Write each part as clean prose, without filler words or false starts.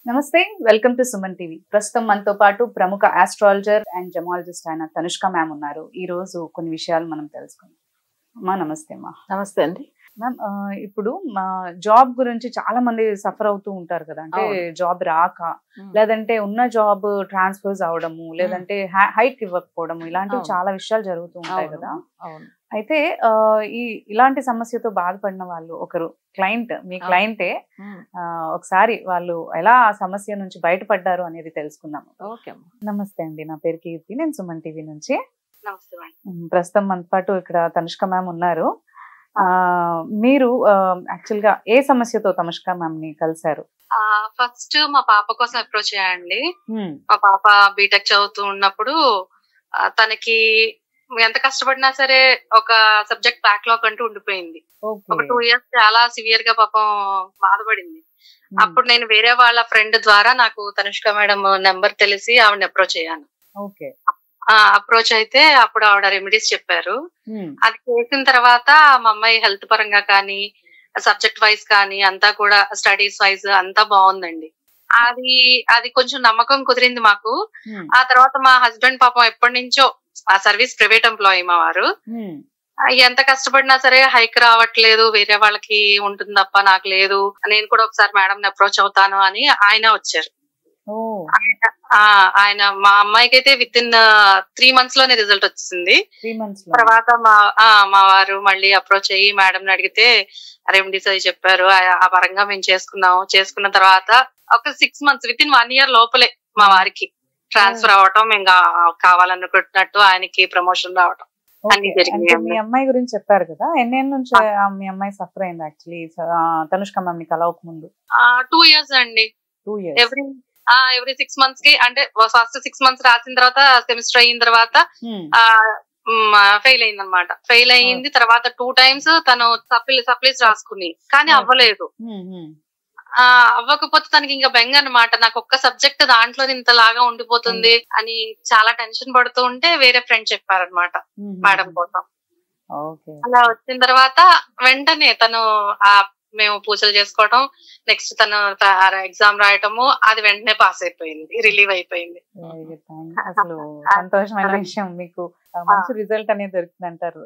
నమస్తే, welcome to Suman TV. ప్రస్తుతం మనతో పాటు ప్రముఖ ఆస్ట్రాలజర్ అండ్ జమాలజిస్ట్ అయిన తనుష్క మ్యామ్ ఉన్నారు. ఈ రోజు కొన్ని విషయాలు మనం తెలుసుకుందాం. అమ్మా నమస్తే. అమ్మా నమస్తే అండి. మ్యామ్, ఇప్పుడు మా జాబ్ గురించి చాలా మంది సఫర్ అవుతూ ఉంటారు కదా. అంటే జాబ్ రాక, లేదంటే ఉన్న జాబ్ ట్రాన్స్ఫర్స్ అవడము, లేదంటే హైక్ ఇవ్వకపోవడము, ఇలాంటివి చాలా విషయాలు జరుగుతూ ఉంటాయి కదా. అయితే ఇలాంటి సమస్యతో బాధపడిన వాళ్ళు ఒకరు క్లయింట్, మీ క్లయింటే, ఒకసారి వాళ్ళు ఎలా ఆ సమస్య నుంచి బయటపడ్డారు అనేది తెలుసుకుందాం. నమస్తే అండి, నా పేరు కీర్తి, నేను సుమన్ టీవీ నుంచి. ప్రస్తుతం మనతో పాటు ఇక్కడ తనుష్క మ్యామ్ ఉన్నారు. మీరు యాక్చువల్ గా ఏ సమస్యతో తనుష్క మ్యామ్ ని కలిసారు? ఫస్ట్ మా పాప కోసం అప్రోచ్ అయ్యండి. మా పాప బీటెక్ చదువుతూ ఉన్నప్పుడు తనకి ఎంత కష్టపడినా సరే ఒక సబ్జెక్ట్ బ్యాక్లాగ్ అంటూ ఉండిపోయింది. ఒక 2 years చాలా సివియర్ గా పాపం బాధపడింది. అప్పుడు నేను వేరే వాళ్ళ ఫ్రెండ్ ద్వారా నాకు తనుష్క మేడం నెంబర్ తెలిసి ఆవిడని అప్రోచ్ అయ్యాను. అప్రోచ్ అయితే అప్పుడు ఆవిడ రెమెడీస్ చెప్పారు. అది చేసిన తర్వాత మా అమ్మాయి హెల్త్ పరంగా కానీ, సబ్జెక్ట్ వైజ్ కానీ అంతా కూడా స్టడీస్ వైజ్ అంతా బాగుందండి. అది కొంచెం నమ్మకం కుదిరింది మాకు. ఆ తర్వాత మా హస్బెండ్ పాపం ఎప్పటి నుంచో ఆ సర్వీస్ ప్రైవేట్ ఎంప్లాయీ మా వారు. ఎంత కష్టపడినా సరే హైక్ రావట్లేదు, వేరే వాళ్ళకి ఉంటుంది తప్ప నాకు లేదు, నేను కూడా ఒకసారి మేడం అప్రోచ్ అవుతాను అని ఆయన వచ్చారు. ఆయన మా అమ్మాయికి అయితే విత్ ఇన్ 3 months లోనే రిజల్ట్ వచ్చింది. తర్వాత మా వారు మళ్ళీ అప్రోచ్ అయ్యి మేడం అడిగితే రెమెడీస్ అది చెప్పారు. ఆ పరంగా మేము చేసుకున్న తర్వాత ఒక 6 months విత్ ఇన్ 1 year లోపలే మా వారికి ట్రాన్స్ఫర్ అవ్వటం, మేము కావాలనుకుంటున్నట్టు ఆయనకి ప్రమోషన్ రావటం అన్ని జరిగింది. మీ అమ్మాయి గురించి చెప్పారు కదా, ఎన్నేళ్ళ నుంచి మీ అమ్మాయి సఫర్ అయింది యాక్చువల్లీ తనుష్క మ్యామ్ ని కలవక ముందు? 2 years అండి. 2 years. ఎవ్రీ 6 months కి, అంటే ఫస్ట్ 6 months రాసిన తర్వాత సెమిస్టర్ అయిన తర్వాత ఫెయిల్ అయింది అనమాట. ఫెయిల్ అయింది తర్వాత 2 times తను సప్లీస్ రాసుకుని, కానీ అవ్వలేదు. అవ్వకపోతే తనకి ఇంకా బెంగ అనమాట, నాకు ఒక్క సబ్జెక్ట్ దాంట్లో ఇంతలాగా ఉండిపోతుంది అని చాలా టెన్షన్ పడుతూ ఉంటే వేరే ఫ్రెండ్ చెప్పారనమాట మేడం కోసం. అలా వచ్చిన తర్వాత వెంటనే తను మేము పూజలు చేసుకోవటం, నెక్స్ట్ తను ఎగ్జామ్ రాయటము, అది వెంటనే పాస్ అయిపోయింది, రిలీవ్ అయిపోయింది. అసలు సంతోషమైన విషయం, మీకు మంచి రిజల్ట్ అనేది దొరికింది అంటారు.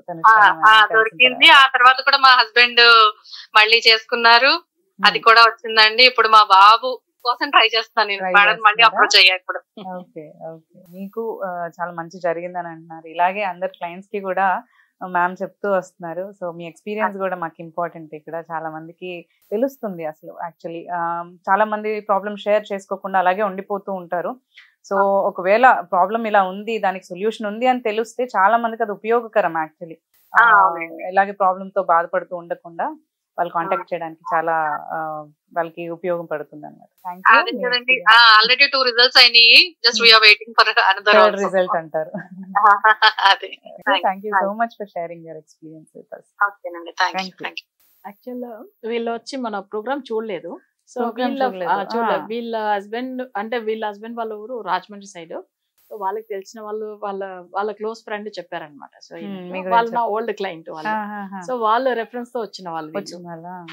దొరికింది. ఆ తర్వాత కూడా మా హస్బెండ్ మళ్ళీ చేసుకున్నారు, అది కూడా వచ్చిందండి. ఇప్పుడు మా బాబు కోసం ట్రై చేస్తాను నేను, మేడం మళ్ళీ అప్రోచ్ అయ్యా ఇప్పుడు. మీకు చాలా మంచి జరిగిందని అంటున్నారు. ఇలాగే అందరు క్లయింట్స్ కి కూడా మ్యామ్ చెప్తూ వస్తున్నారు. సో మీ ఎక్స్పీరియన్స్ కూడా మాకు ఇంపార్టెంట్. ఇక్కడ చాలా మందికి తెలుస్తుంది అసలు యాక్చువల్లీ చాలా మంది ప్రాబ్లమ్ షేర్ చేసుకోకుండా అలాగే ఉండిపోతూ ఉంటారు. సో ఒకవేళ ప్రాబ్లం ఇలా ఉంది, దానికి సొల్యూషన్ ఉంది అని తెలిస్తే చాలా మందికి అది ఉపయోగకరం యాక్చువల్లీ. ఇలాగే ప్రాబ్లమ్ తో బాధపడుతూ ఉండకుండా వాళ్ళు కాంటాక్ట్ చేయడానికి చాలా వాళ్ళకి ఉపయోగం పడుతుంది అన్నమాట. ఆల్రెడీ 2 results అయినాయి, just we are waiting for another result అంటారు. Thank you so much for sharing your experience with us. ఓకేనండి, థాంక్యూ. యాక్చువల్ వీళ్ళు వచ్చి మన ప్రోగ్రామ్ చూడలేదు. సో వీళ్ళ హస్బెండ్ వాళ్ళ ఊరు రాజమండ్రి సైడ్. సో వాళ్ళకి తెలిసిన వాళ్ళు వాళ్ళ క్లోజ్ ఫ్రెండ్ చెప్పారనమాట. సో వాళ్ళు నా ఓల్డ్ క్లయింట్ వాళ్ళు. సో వాళ్ళు రెఫరెన్స్ తో వచ్చిన వాళ్ళు.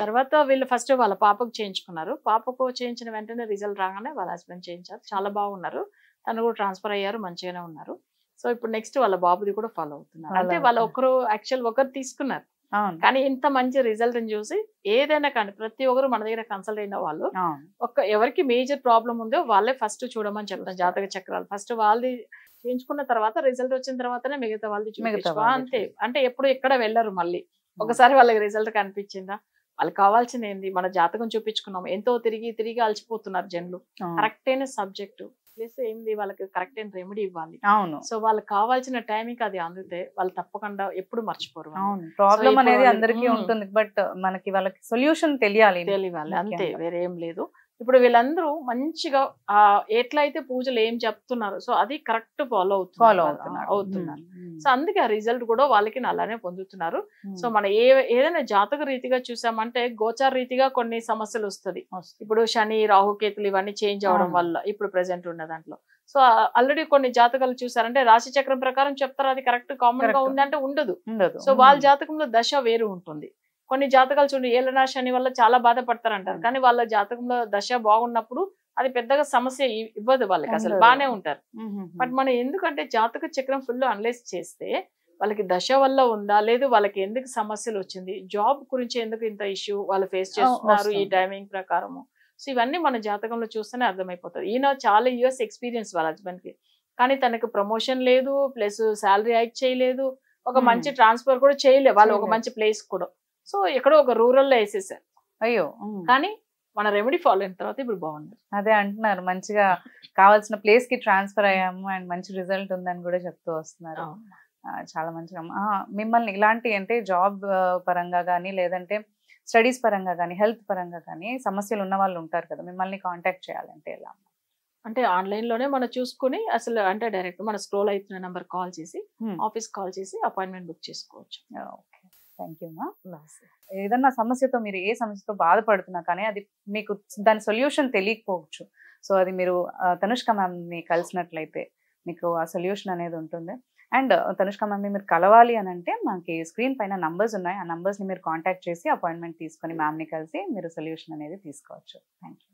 తర్వాత వీళ్ళు ఫస్ట్ వాళ్ళ పాపకు చేయించుకున్నారు. పాపకు చేయించిన వెంటనే రిజల్ట్ రాగానే వాళ్ళ హస్బెండ్ చేయించారు, చాలా బాగున్నారు. తను కూడా ట్రాన్స్ఫర్ అయ్యారు, మంచిగానే ఉన్నారు. సో ఇప్పుడు నెక్స్ట్ వాళ్ళ బాబుది కూడా ఫాలో అవుతున్నారు. అంటే వాళ్ళ ఒకరు తీసుకున్నారు, కానీ ఇంత మంచి రిజల్ట్ చూసి ఏదైనా కానీ ప్రతి ఒక్కరు మన దగ్గర కన్సల్ట్ అయిన వాళ్ళు ఎవరికి మేజర్ ప్రాబ్లం ఉందో వాళ్ళే ఫస్ట్ చూడమని చెప్తారు. జాతక చక్రాలు ఫస్ట్ వాళ్ళది చేయించుకున్న తర్వాత రిజల్ట్ వచ్చిన తర్వాతనే మిగతా వాళ్ళది చూపించుకో అంతే. అంటే ఎప్పుడు ఎక్కడ వెళ్ళరు, మళ్ళీ ఒకసారి వాళ్ళకి రిజల్ట్ కనిపించిందా, వాళ్ళకి కావాల్సింది ఏంది, మన జాతకం చూపించుకున్నాం, ఎంతో తిరిగి అలసిపోతున్నారు జనులు. కరెక్ట్ అయిన సబ్జెక్టు ప్లస్ ఏంది వాళ్ళకి కరెక్ట్ అయిన రెమెడీ ఇవ్వాలి. సో వాళ్ళకి కావాల్సిన టైమింగ్ అది అందితే వాళ్ళు తప్పకుండా ఎప్పుడు మర్చిపోరు. ప్రాబ్లం అనేది అందరికీ ఉంటుంది, బట్ మనకి వాళ్ళకి సొల్యూషన్ తెలియాలి, అంతే, వేరే ఏం లేదు. ఇప్పుడు వీళ్ళందరూ మంచిగా ఎట్లయితే పూజలు ఏం చెప్తున్నారు సో అది కరెక్ట్ ఫాలో అవుతున్నారు. సో అందుకే ఆ రిజల్ట్ కూడా వాళ్ళకి అలానే పొందుతున్నారు. సో మన ఏదైనా జాతక రీతిగా చూసామంటే గోచార రీతిగా కొన్ని సమస్యలు వస్తుంది. ఇప్పుడు శని రాహుకేతులు ఇవన్నీ చేంజ్ అవడం వల్ల ఇప్పుడు ప్రెసెంట్ ఉన్న దాంట్లో సో ఆల్రెడీ కొన్ని జాతకాలు చూసారంటే రాశి చక్రం ప్రకారం చెప్తారు, అది కరెక్ట్ కామన్ గా ఉందంటే ఉండదు. సో వాళ్ళ జాతకంలో దశ వేరు ఉంటుంది. కొన్ని జాతకాలు చూడండి ఏళ్ళనాశని వల్ల చాలా బాధపడతారంటారు, కానీ వాళ్ళ జాతకంలో దశ బాగున్నప్పుడు అది పెద్దగా సమస్య ఇవ్వదు వాళ్ళకి, అసలు బాగానే ఉంటారు. బట్ మనం ఎందుకంటే జాతక చక్రం ఫుల్ అనలైజ్ చేస్తే వాళ్ళకి దశ వల్ల ఉందా, లేదు వాళ్ళకి ఎందుకు సమస్యలు వచ్చింది, జాబ్ గురించి ఎందుకు ఇంత ఇష్యూ వాళ్ళు ఫేస్ చేస్తున్నారు ఈ టైమింగ్ ప్రకారము. సో ఇవన్నీ మన జాతకంలో చూస్తేనే అర్థమైపోతుంది. ఈయన చాలా ఇయర్స్ ఎక్స్పీరియన్స్ వాళ్ళ హస్బెండ్ కి, కానీ తనకు ప్రమోషన్ లేదు, ప్లస్ శాలరీ హైక్ చేయలేదు, ఒక మంచి ట్రాన్స్ఫర్ కూడా చేయలేదు వాళ్ళు ఒక మంచి ప్లేస్ కూడా. సో ఎక్కడో ఒక రూరల్ లో వేసేసారు. అయ్యో. కానీ మన రెమెడీ ఫాలో అయిన తర్వాత ఇప్పుడు బాగుంది. అదే అంటున్నారు, మంచిగా కావాల్సిన ప్లేస్ కి ట్రాన్స్ఫర్ అయ్యాము అండ్ మంచి రిజల్ట్ ఉందని కూడా చెప్తూ వస్తున్నారు. చాలా మంచిగా. మిమ్మల్ని ఇలాంటి అంటే జాబ్ పరంగా కానీ లేదంటే స్టడీస్ పరంగా కానీ హెల్త్ పరంగా కానీ సమస్యలు ఉన్న వాళ్ళు ఉంటారు కదా, మిమ్మల్ని కాంటాక్ట్ చేయాలంటే ఎలా? అంటే ఆన్లైన్ లోనే మనం చూసుకుని అసలు అంటే డైరెక్ట్ మన స్క్రోల్ అవుతున్న నెంబర్ కాల్ చేసి ఆఫీస్ కాల్ చేసి అపాయింట్మెంట్ బుక్ చేసుకోవచ్చు. ఓకే, థ్యాంక్ యూ మా. ఏదన్నా సమస్యతో మీరు ఏ సమస్యతో బాధపడుతున్నా కానీ అది మీకు దాని సొల్యూషన్ తెలియకపోవచ్చు. సో అది మీరు తనుష్క మ్యామ్ని కలిసినట్లయితే మీకు ఆ సొల్యూషన్ అనేది ఉంటుంది. అండ్ తనుష్క మ్యామ్ని మీరు కలవాలి అని అంటే మనకి స్క్రీన్ పైన నంబర్స్ ఉన్నాయి, ఆ నంబర్స్ని మీరు కాంటాక్ట్ చేసి అపాయింట్మెంట్ తీసుకొని మ్యామ్ని కలిసి మీరు సొల్యూషన్ అనేది తీసుకోవచ్చు. Thank you.